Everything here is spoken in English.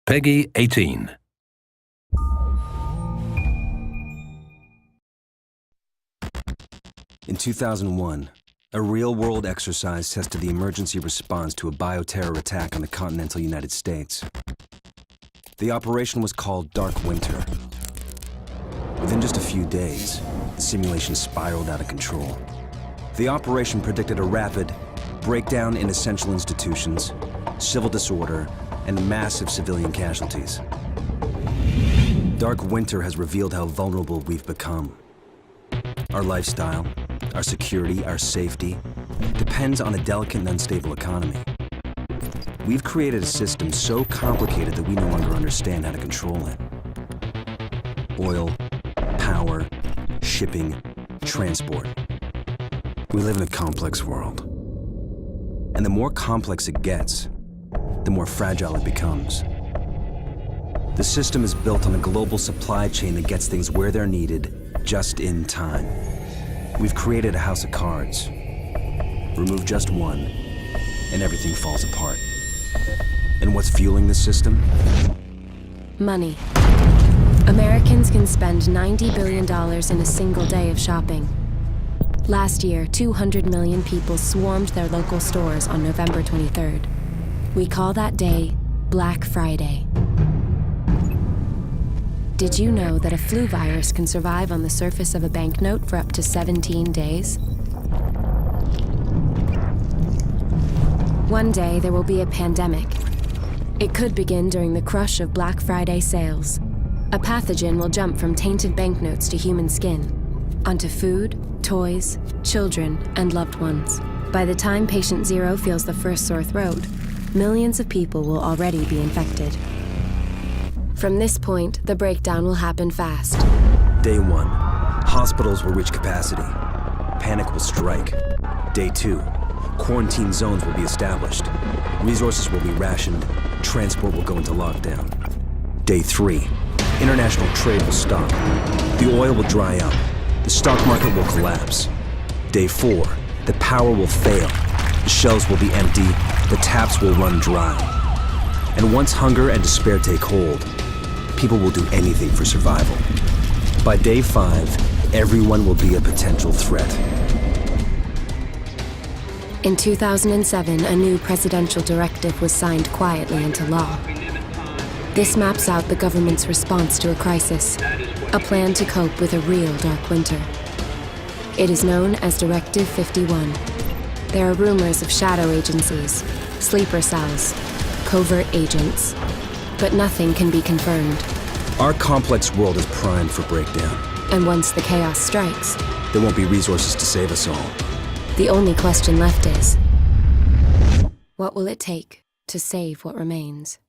Peggy 18. In 2001, a real-world exercise tested the emergency response to a bioterror attack on the continental United States. The operation was called Dark Winter. Within just a few days, the simulation spiraled out of control. The operation predicted a rapid breakdown in essential institutions, civil disorder, and massive civilian casualties. Dark Winter has revealed how vulnerable we've become. Our lifestyle, our security, our safety depends on a delicate and unstable economy. We've created a system so complicated that we no longer understand how to control it. Oil, power, shipping, transport. We live in a complex world. And the more complex it gets, the more fragile it becomes. The system is built on a global supply chain that gets things where they're needed, just in time. We've created a house of cards. Remove just one, and everything falls apart. And what's fueling this system? Money. Americans can spend $90 billion in a single day of shopping. Last year, 200 million people swarmed their local stores on November 23rd. We call that day Black Friday. Did you know that a flu virus can survive on the surface of a banknote for up to 17 days? One day there will be a pandemic. It could begin during the crush of Black Friday sales. A pathogen will jump from tainted banknotes to human skin, onto food, toys, children, and loved ones. By the time patient zero feels the first sore throat, millions of people will already be infected. From this point, the breakdown will happen fast. Day 1, hospitals will reach capacity. Panic will strike. Day 2, quarantine zones will be established. Resources will be rationed. Transport will go into lockdown. Day 3, international trade will stop. The oil will dry up. The stock market will collapse. Day 4, the power will fail. The shelves will be empty. The taps will run dry. And once hunger and despair take hold, people will do anything for survival. By day 5, everyone will be a potential threat. In 2007, a new presidential directive was signed quietly into law. This maps out the government's response to a crisis, a plan to cope with a real dark winter. It is known as Directive 51. There are rumors of shadow agencies, sleeper cells, covert agents, but nothing can be confirmed. Our complex world is primed for breakdown. And once the chaos strikes, there won't be resources to save us all. The only question left is, what will it take to save what remains?